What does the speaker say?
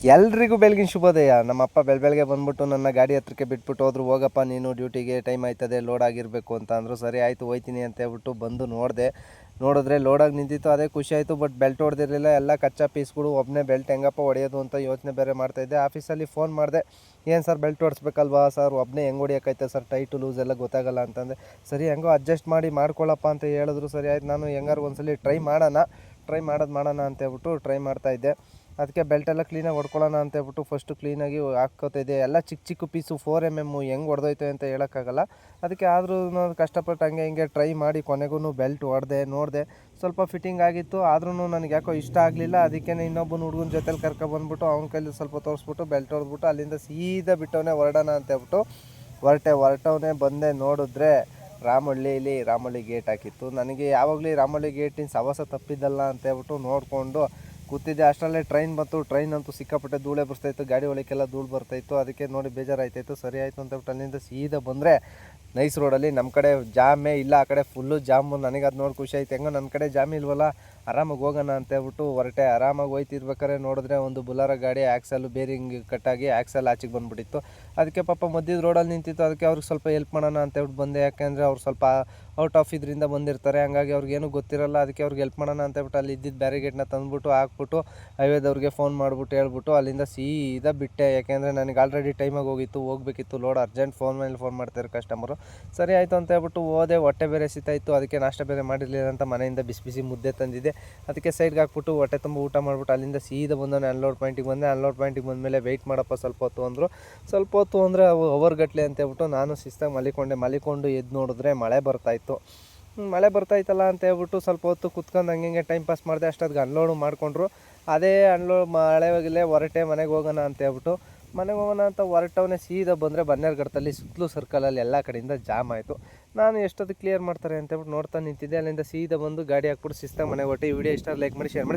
ಎಲ್ರಿಗೂ ಬೆಳಗಿನ ಶುಭೋದಯ. ನಮ್ಮಪ್ಪ ಬೆಳಗ್ಗೆ ಬಂದ್ಬಿಟ್ಟು ನನ್ನ ಗಾಡಿ ಹತ್ರಕ್ಕೆ ಬಿಟ್ಬಿಟ್ಟು ಹೋದ್ರು. ಹೋಗಪ್ಪ ನೀನು ಡ್ಯೂಟಿಗೆ, ಟೈಮ್ ಆಯ್ತದೆ, ಲೋಡ್ ಆಗಿರಬೇಕು ಅಂತ ಅಂದರು. ಸರಿ ಆಯಿತು ಹೋಯ್ತೀನಿ ಅಂತ ಹೇಳ್ಬಿಟ್ಟು ಬಂದು ನೋಡಿದ್ರೆ ಲೋಡಾಗಿ ನಿಂತಿತ್ತು. ಅದೇ ಖುಷಿ ಆಯಿತು. ಬಟ್ ಬೆಲ್ಟ್ ಹೊಡೆದಿರಲಿಲ್ಲ, ಎಲ್ಲ ಕಚ್ಚಾ ಪೀಸ್ಗಳು. ಒಬ್ಬನೇ ಬೆಲ್ಟ್ ಹೆಂಗಪ್ಪ ಹೊಡೆಯೋದು ಅಂತ ಯೋಚನೆ ಬೇರೆ ಮಾಡ್ತಾಯಿದ್ದೆ. ಆಫೀಸಲ್ಲಿ ಫೋನ್ ಮಾಡಿದೆ, ಏನು ಸರ್ ಬೆಲ್ಟ್ ಹೊಡಿಸ್ಬೇಕಲ್ವಾ ಸರ್, ಒಬ್ಬನೇ ಹೆಂಗೆ ಹೊಡಿಯೋಕ್ಕೈತೆ ಸರ್, ಟೈಟು ಲೂಸ್ ಎಲ್ಲ ಗೊತ್ತಾಗಲ್ಲ ಅಂತಂದೆ. ಸರಿ ಹೆಂಗೋ ಅಡ್ಜಸ್ಟ್ ಮಾಡಿ ಮಾಡ್ಕೊಳ್ಳಪ್ಪ ಅಂತ ಹೇಳಿದ್ರು. ಸರಿ ಆಯ್ತು, ನಾನು ಹೆಂಗಾರು ಒಂದ್ಸಲಿ ಟ್ರೈ ಮಾಡೋಣ ಅಂತ ಹೇಳ್ಬಿಟ್ಟು ಟ್ರೈ ಮಾಡ್ತಾಯಿದ್ದೆ. ಅದಕ್ಕೆ ಬೆಲ್ಟೆಲ್ಲ ಕ್ಲೀನಾಗಿ ಹೊಡ್ಕೊಳ್ಳೋಣ ಅಂತ ಹೇಳ್ಬಿಟ್ಟು ಫಸ್ಟು ಕ್ಲೀನಾಗಿ ಹಾಕ್ಕೋತಿದ್ದೆ. ಎಲ್ಲ ಚಿಕ್ಕ ಪೀಸು 4mm ಹೆಂಗೆ ಹೊಡೆದೋಯ್ತು ಅಂತ ಹೇಳೋಕ್ಕಾಗಲ್ಲ. ಅದಕ್ಕೆ ಆದರೂ ಕಷ್ಟಪಟ್ಟು ಹಿಂಗೆ ಟ್ರೈ ಮಾಡಿ ಕೊನೆಗೂ ಬೆಲ್ಟ್ ನೋಡಿದೆ ಸ್ವಲ್ಪ ಫಿಟ್ಟಿಂಗ್ ಆಗಿತ್ತು. ಆದ್ರೂ ನನಗೆ ಯಾಕೋ ಇಷ್ಟ ಆಗಲಿಲ್ಲ. ಅದಕ್ಕೆ ಇನ್ನೊಬ್ಬನ ಹುಡುಗನ ಜೊತೆಲಿ ಕರ್ಕೊಬಂದ್ಬಿಟ್ಟು ಅವ್ನ ಕೈಲಿ ಸ್ವಲ್ಪ ತೋರಿಸ್ಬಿಟ್ಟು ಬೆಲ್ಟ್ ಹೊಡೆದ್ಬಿಟ್ಟು ಅಲ್ಲಿಂದ ಸೀದಾ ಬಿಟ್ಟವನೇ ಹೊರಡೋಣ ಅಂತ ಹೇಳ್ಬಿಟ್ಟು ಹೊರಟವನೇ. ಬಂದೆ ನೋಡಿದ್ರೆ ರಾಮಳ್ಳಿ ಗೇಟ್ ಹಾಕಿತ್ತು. ನನಗೆ ಯಾವಾಗಲೂ ರಾಮಳ್ಳಿ ಗೇಟಿನ ಸವಾಸ ತಪ್ಪಿದ್ದಲ್ಲ ಅಂತ ಹೇಳ್ಬಿಟ್ಟು ನೋಡಿಕೊಂಡು ಕೂತಿದ್ದೆ. ಅಷ್ಟರಲ್ಲೇ ಟ್ರೈನ್ ಬಂತು. ಟ್ರೈನ್ ಅಂತೂ ಸಿಕ್ಕಾಪಟ್ಟೆ ಧೂಳೆ ಬರ್ತಾಯಿತ್ತು, ಗಾಡಿ ಒಳಗೆಲ್ಲ ಧೂಳು ಬರ್ತಾಯಿತ್ತು. ಅದಕ್ಕೆ ನೋಡಿ ಬೇಜಾರಾಯ್ತಾಯಿತ್ತು. ಸರಿ ಆಯಿತು ಅಂತ ಹೇಳ್ಬಿಟ್ಟು ಅಲ್ಲಿಂದ ಸೀದಾ ಬಂದರೆ ನೈಸ್ ರೋಡಲ್ಲಿ ನಮ್ಮ ಕಡೆ ಜಾಮೇ ಇಲ್ಲ, ಆ ಕಡೆ ಫುಲ್ಲು ಜಾಮು. ನನಗೆ ಅದು ನೋಡಿ ಖುಷಿ ಆಯ್ತು. ಹೆಂಗೋ ನನ್ನ ಕಡೆ ಜಾಮ್ ಇಲ್ವಲ್ಲ, ಆರಾಮಾಗಿ ಹೋಗೋಣ ಅಂತ ಹೇಳ್ಬಿಟ್ಟು ಹೊರಟೆ. ಆರಾಮಾಗಿ ಹೋಯ್ತಿರ್ಬೇಕಾದ್ರೆ ನೋಡಿದ್ರೆ ಒಂದು ಬುಲಾರ ಗಾಡಿ ಆ್ಯಕ್ಸಲ್ಲು ಬೇರಿಂಗ್ ಕಟ್ಟಾಗಿ ಆ್ಯಕ್ಸಲ್ ಆಚೆಗೆ ಬಂದುಬಿಟ್ಟಿತ್ತು. ಅದಕ್ಕೆ ಪಾಪ ಮಧ್ಯದ ರೋಡಲ್ಲಿ ನಿಂತಿತ್ತು. ಅದಕ್ಕೆ ಅವ್ರಿಗೆ ಸ್ವಲ್ಪ ಹೆಲ್ಪ್ ಮಾಡೋಣ ಅಂತ ಹೇಳ್ಬಿಟ್ಟು ಬಂದೆ. ಯಾಕೆಂದರೆ ಅವ್ರು ಸ್ವಲ್ಪ ಔಟ್ ಆಫ್ ಇದರಿಂದ ಬಂದಿರ್ತಾರೆ, ಹಂಗಾಗಿ ಅವ್ರಿಗೇನು ಗೊತ್ತಿರಲ್ಲ. ಅದಕ್ಕೆ ಅವ್ರಿಗೆ ಹೆಲ್ಪ್ ಮಾಡೋಣ ಅಂತ ಹೇಳ್ಬಿಟ್ಟು ಅಲ್ಲಿ ಇದ್ದಿದ್ದು ಬ್ಯಾರಿಗೇಡ್ನ ತಂದುಬಿಟ್ಟು ಹಾಕ್ಬಿಟ್ಟು ಹೈವೇದವ್ರಿಗೆ ಫೋನ್ ಮಾಡಿಬಿಟ್ಟು ಹೇಳ್ಬಿಟ್ಟು ಅಲ್ಲಿಂದ ಸೀದಾ ಬಿಟ್ಟೆ. ಯಾಕೆಂದರೆ ನನಗೆ ಆಲ್ರೆಡಿ ಟೈಮಾಗಿ ಹೋಗಬೇಕಿತ್ತು ಲೋಡ್. ಅರ್ಜೆಂಟ್ ಫೋನ್ ಮಾಡ್ತಾರೆ ಕಸ್ಟಮರು. ಸರಿ ಆಯಿತು ಅಂತ ಹೇಳ್ಬಿಟ್ಟು ಹೋದೆ. ಹೊಟ್ಟೆ ಬೇರೆ ಸಿತಾಯಿತ್ತು. ಅದಕ್ಕೆ ನಾಷ್ಟ ಬೇರೆ ಮಾಡಿರಲಿಲ್ಲ ಅಂತ ಮನೆಯಿಂದ ಬಿಸಿ ಮುದ್ದೆ ತಂದಿದ್ದೆ. ಅದಕ್ಕೆ ಸೈಡ್ಗೆ ಹಾಕ್ಬಿಟ್ಟು ಹೊಟ್ಟೆ ತುಂಬ ಊಟ ಮಾಡಿಬಿಟ್ಟು ಅಲ್ಲಿಂದ ಸೀದಾ ಬಂದವನೇ ಅನ್ಲೋಡ್ ಪಾಯಿಂಟಿಗೆ ಬಂದೆ. ಅನ್ಲೋಡ್ ಪಾಯಿಂಟಿಗೆ ಬಂದಮೇಲೆ ವೆಯ್ಟ್ ಮಾಡಪ್ಪ ಸ್ವಲ್ಪ ಹೊತ್ತು ಅಂದರು. ಸ್ವಲ್ಪ ಹೊತ್ತು ಅಂದರೆ ಅವರ್ಗಟ್ಲೆ ಅಂತ ಹೇಳ್ಬಿಟ್ಟು ನಾನು ಶಿಸ್ತಾಗಿ ಮಲಿಕೊಂಡು ಎದ್ದು ನೋಡಿದ್ರೆ ಮಳೆ ಬರ್ತಾಯಿತ್ತಲ್ಲ ಅಂತ ಹೇಳ್ಬಿಟ್ಟು ಸ್ವಲ್ಪ ಹೊತ್ತು ಕುತ್ಕೊಂಡು ಹಂಗೆ ಟೈಮ್ ಪಾಸ್ ಮಾಡಿದೆ. ಅಷ್ಟೊತ್ತಿಗೆ ಅನ್ಲೋಡು ಮಾಡಿಕೊಂಡ್ರು. ಅದೇ ಮಳೆವಾಗಲೇ ಹೊರಟೆ ಮನೆಗೆ ಹೋಗೋಣ ಅಂತ ಹೇಳ್ಬಿಟ್ಟು ಹೊರಟವನೇ ಸೀದಾ ಬಂದರೆ ಬನ್ನೇರುಘಟ್ಟದಲ್ಲಿ ಸುತ್ತಲೂ ಸರ್ಕಲಲ್ಲಿ ಎಲ್ಲ ಕಡೆಯಿಂದ ಜಾಮ್ ಆಯಿತು. ನಾನು ಎಷ್ಟೊತ್ತು ಕ್ಲಿಯರ್ ಮಾಡ್ತಾರೆ ಅಂತ ಹೇಳ್ಬಿಟ್ಟು ನೋಡ್ತಾ ನಿಂತಿದ್ದೆ. ಅಲ್ಲಿಂದ ಸೀದಾ ಬಂದು ಗಾಡಿ ಹಾಕ್ಬಿಟ್ಟು ಶಿಸ್ತಾಗಿ ಮನೆಗೆ ಹೊರಟೆ. ಈ ವಿಡಿಯೋ ಇಷ್ಟ ಲೈಕ್ ಮಾಡಿ, ಶೇರ್ ಮಾಡಿ.